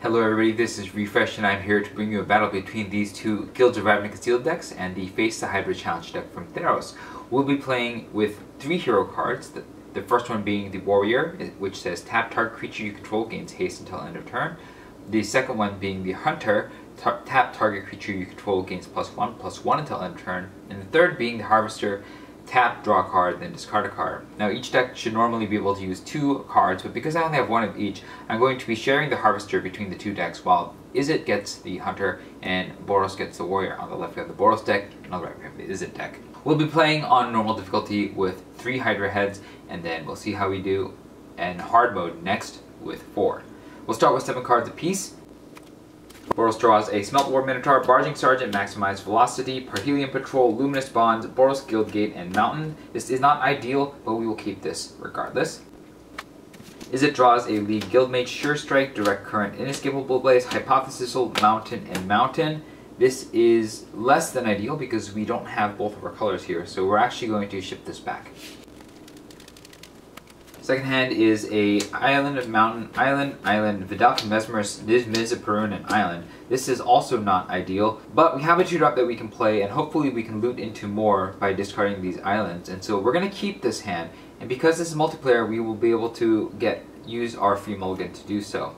Hello everybody, this is Refresh and I'm here to bring you a battle between these two Guilds of Ravnica sealed decks and the Face the Hydra challenge deck from Theros. We'll be playing with 3 hero cards, the first one being the Warrior, which says tap target creature you control gains haste until end of turn. The second one being the Hunter, tap target creature you control gains +1/+1 until end of turn. And the third being the Harvester, tap, draw a card, then discard a card. Now each deck should normally be able to use 2 cards, but because I only have 1 of each, I'm going to be sharing the Harvester between the 2 decks, while Izzet gets the Hunter and Boros gets the Warrior. On the left we have the Boros deck, and on the right we have the Izzet deck. We'll be playing on normal difficulty with 3 Hydra heads, and then we'll see how we do in hard mode next with 4. We'll start with 7 cards apiece. Boros draws a Smelt War Minotaur, Barging Sergeant, Maximized Velocity, Parhelion Patrol, Luminous Bonds, Boros Guildgate, and Mountain. This is not ideal, but we will keep this regardless. Izzet draws a League Guildmage, Sure Strike, Direct Current, Inescapable Blaze, Hypothesical, Mountain, and Mountain. This is less than ideal because we don't have both of our colors here, so we're actually going to ship this back. Second hand is a Island, Mountain, Island, Vidalcan, Mesmerus, Mizaparun, and Island. This is also not ideal, but we have a 2-drop that we can play, and hopefully we can loot into more by discarding these islands. And so we're going to keep this hand, and because this is multiplayer, we will be able to use our free mulligan to do so.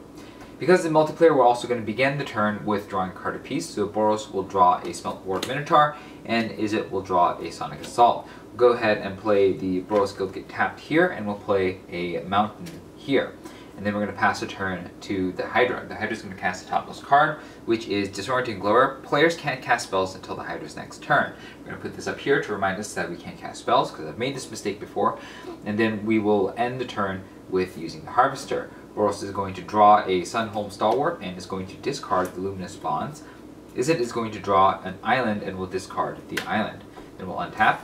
Because in multiplayer, we're also going to begin the turn with drawing a card apiece, so Boros will draw a Smelt War Minotaur, and Izzet will draw a Sonic Assault. We'll go ahead and play the Boros Guildgate tapped here, and we'll play a Mountain here. And then we're going to pass a turn to the Hydra. The Hydra's going to cast the topmost card, which is Disorienting Glower. Players can't cast spells until the Hydra's next turn. We're going to put this up here to remind us that we can't cast spells, because I've made this mistake before. And then we will end the turn with using the Harvester. Boros is going to draw a Sunholm Stalwart and is going to discard the Luminous Bonds. Izzet is going to draw an Island and will discard the Island. Then we'll untap.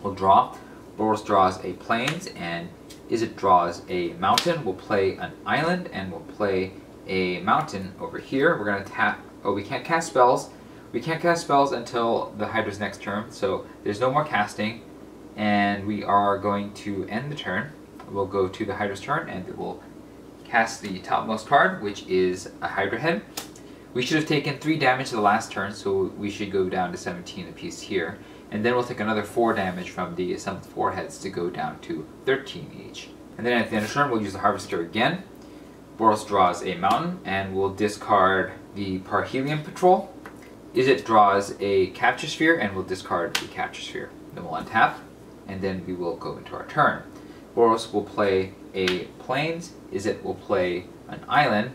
We'll draw. Boros draws a Plains and Izzet draws a Mountain. We'll play an Island and we'll play a Mountain over here. We're going to tap. Oh, we can't cast spells. We can't cast spells until the Hydra's next turn, so there's no more casting. And we are going to end the turn. We'll go to the Hydra's turn and it will cast the topmost card, which is a Hydra head. We should have taken 3 damage the last turn, so we should go down to 17 apiece here. And then we'll take another 4 damage from the assembled 4 heads to go down to 13 each. And then at the end of the turn, we'll use the Harvester again. Boros draws a Mountain, and we'll discard the Parhelion Patrol. Izzet draws a Capture Sphere, and we'll discard the Capture Sphere. Then we'll untap, and then we will go into our turn. Boros will play a Plains, Izzet will play an Island.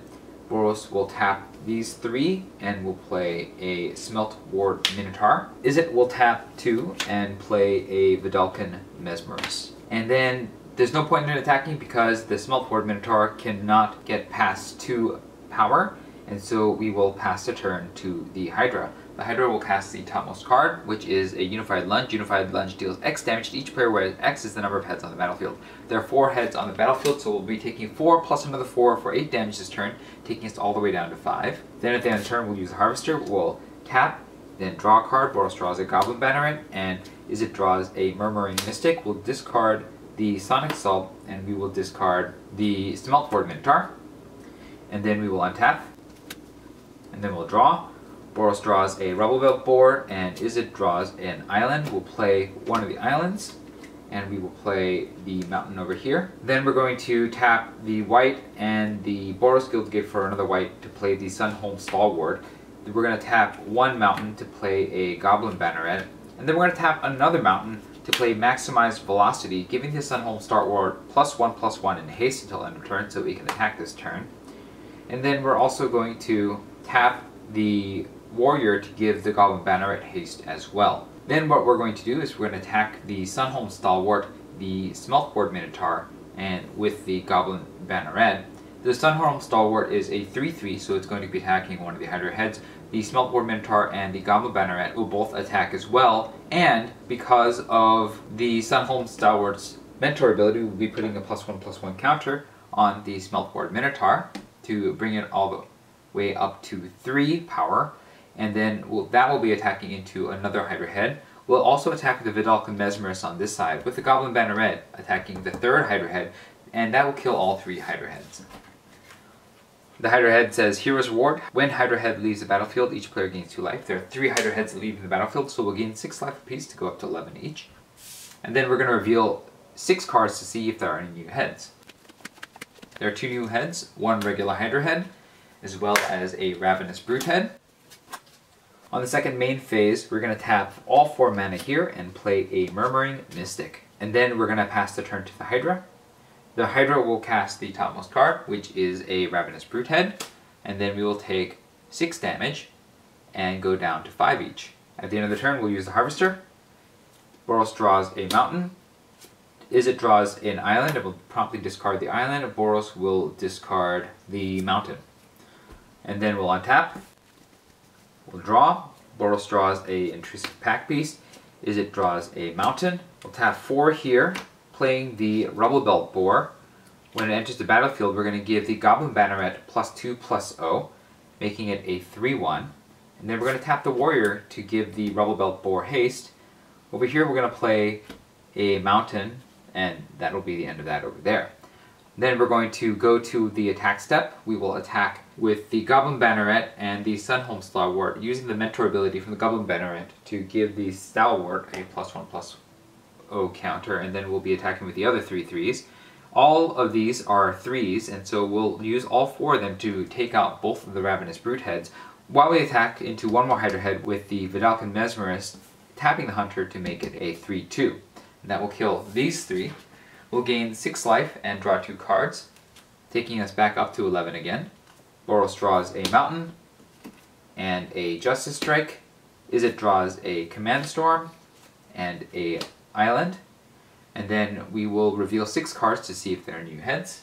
Boros will tap these 3 and will play a Smelt War Minotaur. Izzet will tap 2 and play a Vidalcan Mesmerus. And then there's no point in attacking because the Smelt War Minotaur cannot get past 2 power, and so we will pass the turn to the Hydra. The Hydra will cast the topmost card, which is a Unified Lunge. Unified Lunge deals X damage to each player, where X is the number of heads on the battlefield. There are 4 heads on the battlefield, so we'll be taking 4 plus another 4 for 8 damage this turn, taking us all the way down to 5. Then at the end of the turn, we'll use the Harvester. We'll tap, then draw a card. Boros draws a Goblin Banneret, and Izzet draws a Murmuring Mystic. We'll discard the Sonic Assault, and we will discard the Smelt War Minotaur. And then we will untap, and then we'll draw. Boros draws a Rebel Belt board, and Izzet draws an Island. We'll play one of the islands, and we will play the Mountain over here. Then we're going to tap the white and the Boros Guildgate for another white to play the Sunholm Stalwart. Then we're going to tap 1 Mountain to play a Goblin Banneret, and then we're going to tap another Mountain to play Maximized Velocity, giving the Sunholm Stalwart +1/+1 in haste until end of turn, so we can attack this turn. And then we're also going to tap the Warrior to give the Goblin Banneret haste as well. Then what we're going to do is we're going to attack the Sunholm Stalwart, the Smelt War Minotaur, and with the Goblin Banneret. The Sunholm Stalwart is a 3/3, so it's going to be attacking one of the Hydra heads. The Smelt War Minotaur and the Goblin Banneret will both attack as well, and because of the Sunholm Stalwart's Mentor ability, we'll be putting a +1/+1 counter on the Smelt War Minotaur to bring it all the way up to 3 power. And then that will be attacking into another Hydra head. We'll also attack the Vidalcan Mesmerus on this side, with the Goblin Banneret attacking the 3rd Hydra head, and that will kill all 3 Hydra heads. The Hydra head says Hero's Reward. When Hydra head leaves the battlefield, each player gains 2 life. There are 3 Hydra heads that leave the battlefield, so we'll gain 6 life apiece to go up to 11 each. And then we're going to reveal 6 cards to see if there are any new heads. There are 2 new heads, 1 regular Hydra head, as well as a Ravenous Brute head. On the second main phase, we're going to tap all 4 mana here and play a Murmuring Mystic. And then we're going to pass the turn to the Hydra. The Hydra will cast the topmost card, which is a Ravenous Brute head, and then we will take 6 damage and go down to 5 each. At the end of the turn, we'll use the Harvester. Boros draws a mountain. Izzet draws an island and will promptly discard the island. Boros will discard the mountain. And then we'll untap. We'll draw. Boros draws a Intrusive Pack Beast. Izzet draws a mountain. We'll tap 4 here, playing the Rubble Belt Boar. When it enters the battlefield, we're going to give the Goblin Banneret +2/+0, making it a 3/1. And then we're going to tap the Warrior to give the Rubble Belt Boar haste. Over here, we're going to play a mountain, and that'll be the end of that over there. Then we're going to go to the attack step. We will attack with the Goblin Banneret and the Sunhome Stalwart, using the Mentor ability from the Goblin Banneret to give the Stalwart a +1/+0 counter, and then we'll be attacking with the other 3 3s. All of these are 3s, and so we'll use all 4 of them to take out both of the Ravenous Brute heads, while we attack into 1 more Hydra head with the Vidalcan Mesmerist, tapping the Hunter to make it a 3/2. And that will kill these 3. We'll gain 6 life and draw 2 cards, taking us back up to 11 again. Boros draws a mountain and a Justice Strike. Izzet draws a Command Storm and a island, and then we will reveal 6 cards to see if there are new heads.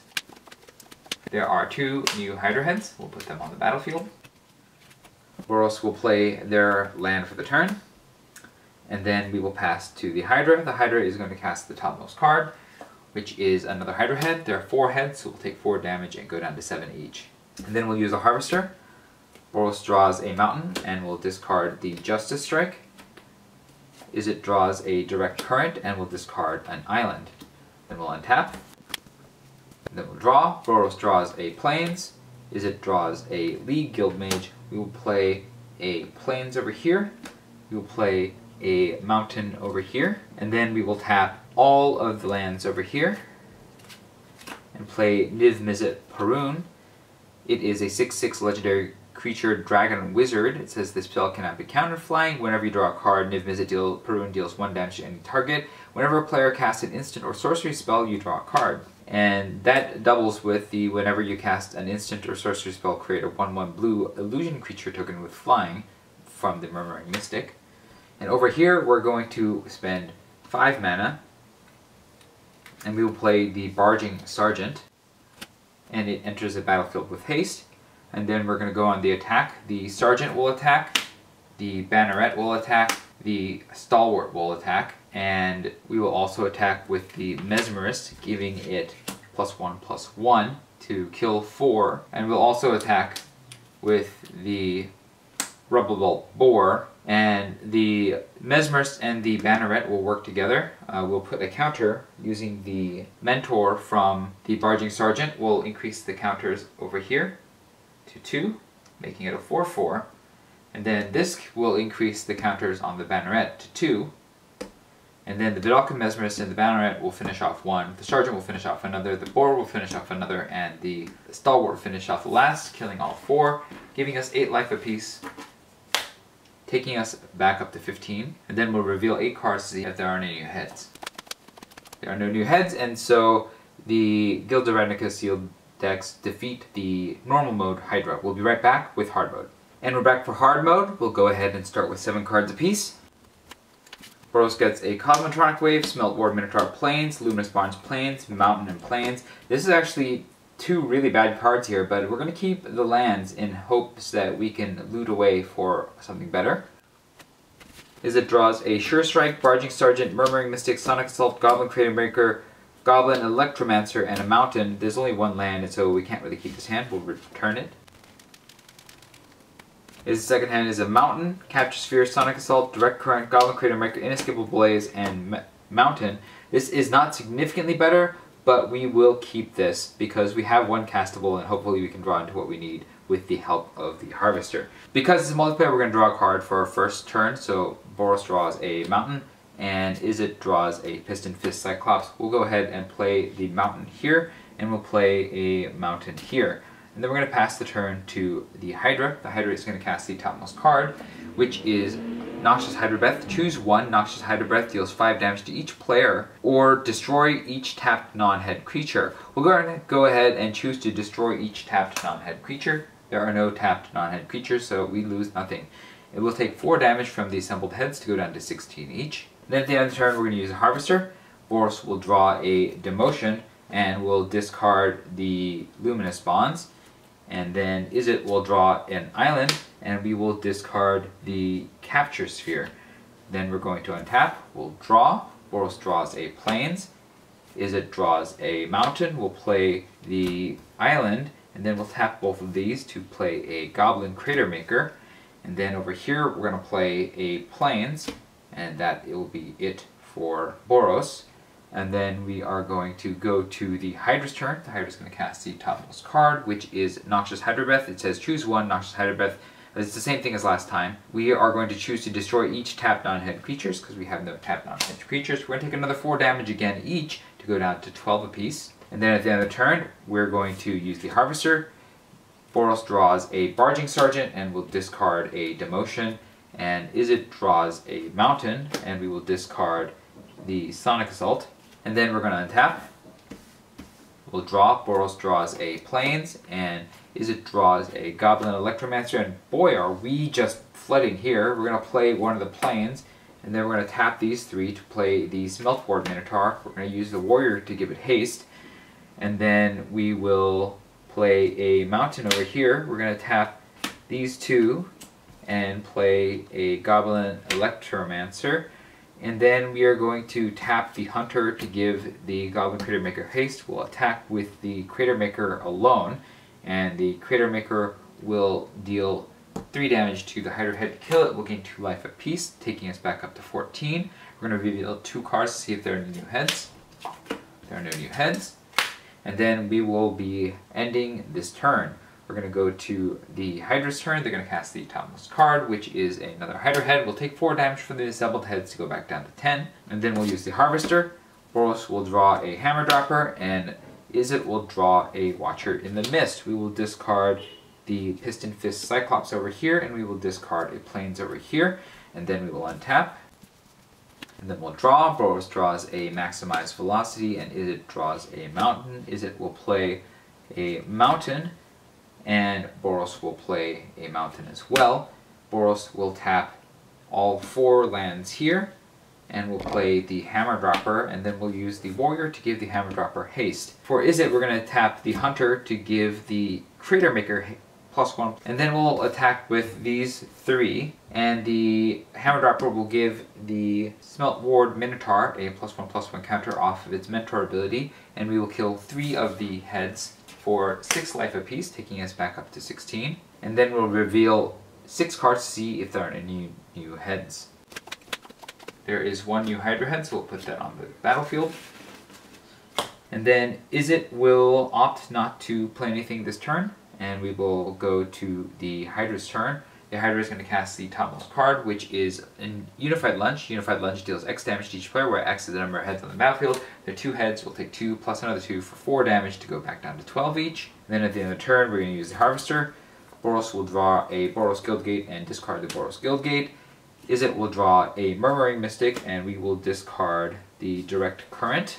There are 2 new Hydra heads. We'll put them on the battlefield. Boros will play their land for the turn, and then we will pass to the Hydra. The Hydra is going to cast the topmost card, which is another Hydra head. There are 4 heads, so we'll take 4 damage and go down to 7 each. And then we'll use a Harvester. Boros draws a mountain and will discard the Justice Strike. Izzet draws a Direct Current and will discard an island. Then we'll untap. And then we'll draw. Boros draws a Plains. Izzet draws a League Guildmage. We will play a Plains over here. We will play a mountain over here. And then we will tap all of the lands over here and play Niv Mizzet Parun. It is a 6/6 legendary creature, Dragon Wizard. It says this spell cannot be countered flying. Whenever you draw a card, Niv Mizzet Parun deals 1 damage to any target. Whenever a player casts an instant or sorcery spell, you draw a card. And that doubles with the whenever you cast an instant or sorcery spell, create a 1/1 blue illusion creature token with flying from the Murmuring Mystic. And over here, we're going to spend 5 mana, and we will play the Barging Sergeant, and it enters the battlefield with haste. And then we're going to go on the attack. The Sergeant will attack, the Banneret will attack, the Stalwart will attack, and we will also attack with the Mesmerist, giving it +1/+1 to kill 4. And we'll also attack with the Rubble Belt Boar, and the Mesmerist and the Banneret will work together. We'll put a counter using the Mentor from the Barging Sergeant. We'll increase the counters over here to 2, making it a 4/4. And then this will increase the counters on the Banneret to 2. And then the Vidalcan Mesmerist and the Banneret will finish off 1. The Sergeant will finish off another. The Boar will finish off another. And the Stalwart will finish off the last, killing all 4, giving us 8 life apiece, taking us back up to 15. And then we'll reveal 8 cards to see if there are any new heads. There are no new heads, and so the Guild of Ravnica sealed decks defeat the normal mode Hydra. We'll be right back with hard mode. And we're back for hard mode. We'll go ahead and start with 7 cards apiece. Boros gets a Cosmotronic Wave, Smelt Ward Minotaur Plains, Luminous Barnes Plains, Mountain and Plains. This is actually 2 really bad cards here, but we're going to keep the lands in hopes that we can loot away for something better. Izzet draws a Sure Strike, Barging Sergeant, Murmuring Mystic, Sonic Assault, Goblin Crater Breaker, Goblin Electromancer, and a mountain. There's only 1 land, and so we can't really keep this hand. We'll return it. His second hand is a mountain, Capture Sphere, Sonic Assault, Direct Current, Goblin Crater Breaker, Inescapable Blaze, and mountain. This is not significantly better, but we will keep this because we have one castable and hopefully we can draw into what we need with the help of the Harvester. Because it's multiplayer, we're going to draw a card for our first turn. So Boros draws a mountain and Izzet draws a Piston Fist Cyclops. We'll go ahead and play the mountain here, and we'll play a mountain here. And then we're going to pass the turn to the Hydra. The Hydra is going to cast the topmost card, which is Noxious Hydra Breath. Choose one. Noxious Hydra Breath deals 5 damage to each player, or destroy each tapped non-head creature. We'll go ahead and choose to destroy each tapped non-head creature. There are no tapped non-head creatures, so we lose nothing. It will take 4 damage from the assembled heads to go down to 16 each. Then at the end of the turn, we're going to use a Harvester. Boros will draw a Demotion and will discard the Luminous Bonds. And then Izzet will draw an island, and we will discard the Capture Sphere. Then we're going to untap. We'll draw. Boros draws a Plains. Izzet draws a mountain. We'll play the island, and then we'll tap both of these to play a Goblin Crater Maker. And then over here, we're going to play a Plains, and that will be it for Boros. And then we are going to go to the Hydra's turn. The Hydra's going to cast the topmost card, which is Noxious Hydra Breath. It says choose one Noxious Hydra Breath. It's the same thing as last time. We are going to choose to destroy each tapped non-head creatures because we have no tapped non-head creatures. We're going to take another 4 damage again each to go down to 12 apiece. And then at the end of the turn, we're going to use the Harvester. Boros draws a Barging Sergeant and will discard a Demotion. And Izzet draws a mountain, and we will discard the Sonic Assault. And then we're going to untap. We'll draw. Boros draws a Plains, and Izzet draws a Goblin Electromancer. And boy, are we just flooding here. We're going to play one of the Plains, and then we're going to tap these 3 to play the Smeltboard Minotaur. We're going to use the Warrior to give it haste. And then we will play a mountain over here. We're going to tap these 2 and play a Goblin Electromancer. And then we are going to tap the Hunter to give the Goblin Crater Maker haste. We'll attack with the Crater Maker alone, and the Crater Maker will deal 3 damage to the Hydra head to kill it. We'll gain 2 life apiece, taking us back up to 14. We're going to reveal 2 cards to see if there are any new heads. There are no new heads. And then we will be ending this turn. We're going to go to the Hydra's turn. They're going to cast the topmost card, which is another Hydra head. We'll take 4 damage from the assembled heads to go back down to 10. And then we'll use the Harvester. Boros will draw a Hammer Dropper, and Izzet will draw a Watcher in the Mist. We will discard the Piston Fist Cyclops over here, and we will discard a Plains over here. And then we will untap. And then we'll draw. Boros draws a Maximized Velocity, and Izzet draws a Mountain. Izzet will play a Mountain, and Boros will play a mountain as well. Boros will tap all 4 lands here, and we'll play the Hammer Dropper, and then we'll use the Warrior to give the Hammer Dropper haste. For Izzet, we're going to tap the Hunter to give the Crater Maker +1, and then we'll attack with these 3, and the Hammer Dropper will give the Smelt Ward Minotaur a +1/+1 counter off of its Mentor ability, and we will kill 3 of the heads for 6 life apiece, taking us back up to 16. And then we'll reveal 6 cards to see if there are any new heads. There is 1 new Hydra head, so we'll put that on the battlefield. And then Izzet will opt not to play anything this turn, and we will go to the Hydra's turn. The Hydra is going to cast the topmost card, which is in Unified Lunge. Unified Lunge deals X damage to each player, where X is the number of heads on the battlefield. There are 2 heads. We'll take 2 plus another 2 for 4 damage to go back down to 12 each. And then at the end of the turn, we're going to use the Harvester. Boros will draw a Boros Guildgate and discard the Boros Guildgate. Izzet will draw a Murmuring Mystic, and we will discard the Direct Current.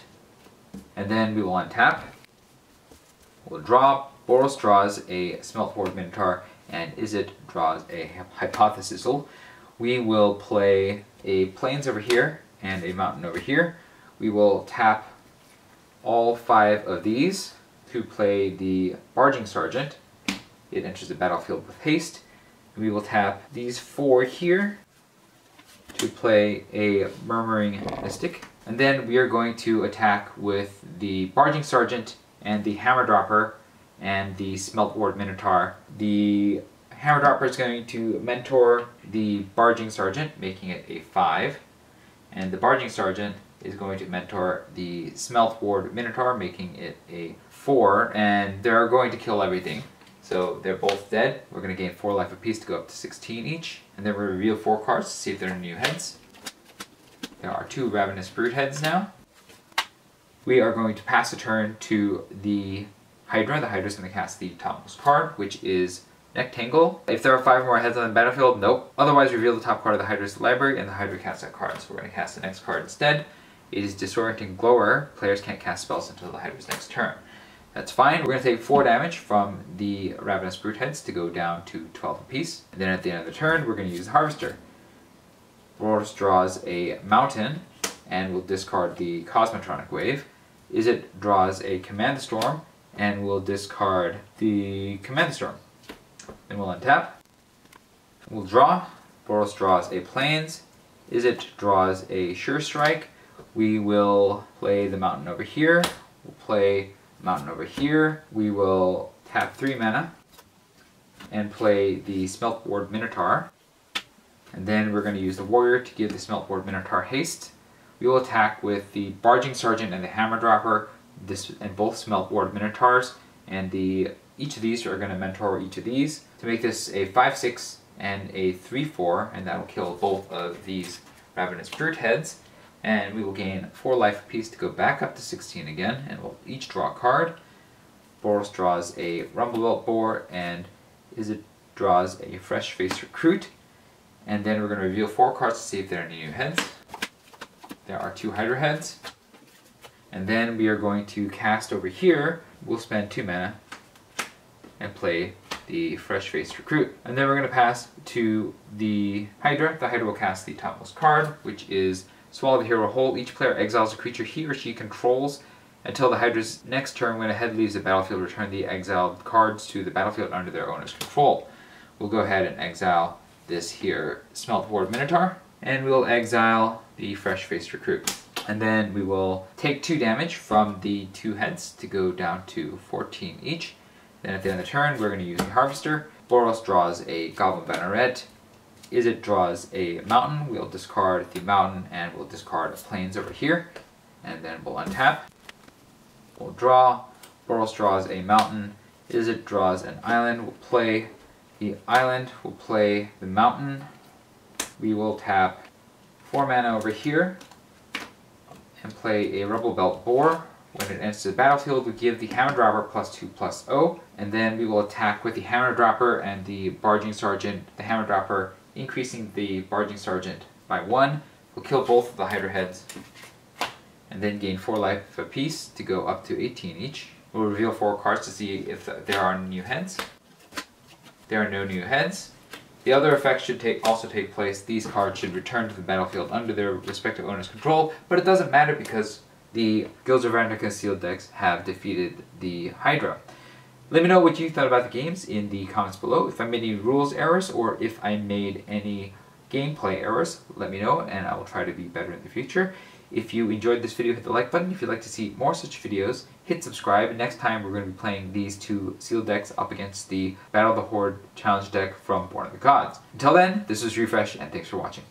And then we will untap. We'll draw. Boros draws a Smeltboard Minotaur, and Izzet draws a Hypothesisal. We will play a Plains over here and a Mountain over here. We will tap all 5 of these to play the Barging Sergeant. It enters the battlefield with haste. We will tap these 4 here to play a Murmuring Mystic. And then we are going to attack with the Barging Sergeant and the Hammer Dropper and the Smelt Ward Minotaur. The Hammer Dropper is going to mentor the Barging Sergeant, making it a 5. And the Barging Sergeant is going to mentor the Smelt Ward Minotaur, making it a 4, and they're going to kill everything. So they're both dead. We're going to gain 4 life apiece to go up to 16 each. And then we reveal 4 cards to see if there are new heads. There are 2 Ravenous Brute heads now. We are going to pass a turn to the Hydra. The Hydra is going to cast the topmost card, which is Nectangle. If there are 5 more heads on the battlefield, nope. Otherwise, reveal the top card of the Hydra's library, and the Hydra casts that card. So we're going to cast the next card instead. It is Disorienting Glower. Players can't cast spells until the Hydra's next turn. That's fine. We're going to take 4 damage from the Ravenous Brute heads to go down to 12 apiece. And then at the end of the turn, we're going to use the Harvester. Boros draws a Mountain and will discard the Cosmotronic Wave. Izzet draws a Command the Storm and will discard the Command the Storm. Then we'll untap. We'll draw. Boros draws a Plains. Izzet draws a Sure Strike. We will play the Mountain over here. We'll play Mountain over here. We will tap 3 mana and play the Smelt Ward Minotaur. And then we're going to use the Warrior to give the Smelt Ward Minotaur haste. We will attack with the Barging Sergeant and the Hammer Dropper, and both Smelt Ward Minotaurs, and each of these are going to mentor each of these to make this a 5/6 and a 3/4, and that will kill both of these Ravenous Brute heads. And we will gain 4 life apiece to go back up to 16 again, and we'll each draw a card. Boros draws a Rumblebelt Boar, and Izzet draws a Fresh-Faced Recruit. And then we're going to reveal 4 cards to see if there are any new heads. There are 2 Hydra heads. And then we are going to cast over here. We'll spend 2 mana and play the Fresh-Faced Recruit. And then we're going to pass to the Hydra. The Hydra will cast the topmost card, which is Swallow the Hero Whole. Each player exiles a creature he or she controls until the Hydra's next turn. When a head leaves the battlefield, return the exiled cards to the battlefield under their owner's control. We'll go ahead and exile this here Smelt Ward Minotaur, and we'll exile the Fresh-Faced Recruit. And then we will take 2 damage from the 2 heads to go down to 14 each. Then at the end of the turn, we're going to use the Harvester. Boros draws a Goblin Banneret. Izzet draws a Mountain. We'll discard the Mountain and we'll discard a Plains over here. And then we'll untap. We'll draw. Boros draws a Mountain. Izzet draws an Island. We'll play the Island. We'll play the Mountain. We will tap 4 mana over here and play a Rumblebelt Boar. When it enters the battlefield, we give the Hammer Dropper +2/+0, and then we will attack with the Hammer Dropper and the Barging Sergeant. The Hammer Dropper increasing the Barging Sergeant by 1. We'll kill both of the Hydra heads, and then gain 4 life apiece to go up to 18 each. We'll reveal 4 cards to see if there are new heads. There are no new heads. The other effects should also take place. These cards should return to the battlefield under their respective owner's control, but it doesn't matter because the Guilds of Ravnica sealed decks have defeated the Hydra. Let me know what you thought about the games in the comments below. If I made any rules errors or if I made any gameplay errors, let me know and I will try to be better in the future. If you enjoyed this video, hit the like button. If you'd like to see more such videos, hit subscribe. Next time we're going to be playing these 2 sealed decks up against the Battle of the Horde challenge deck from Born of the Gods. Until then, this is Refresh and thanks for watching.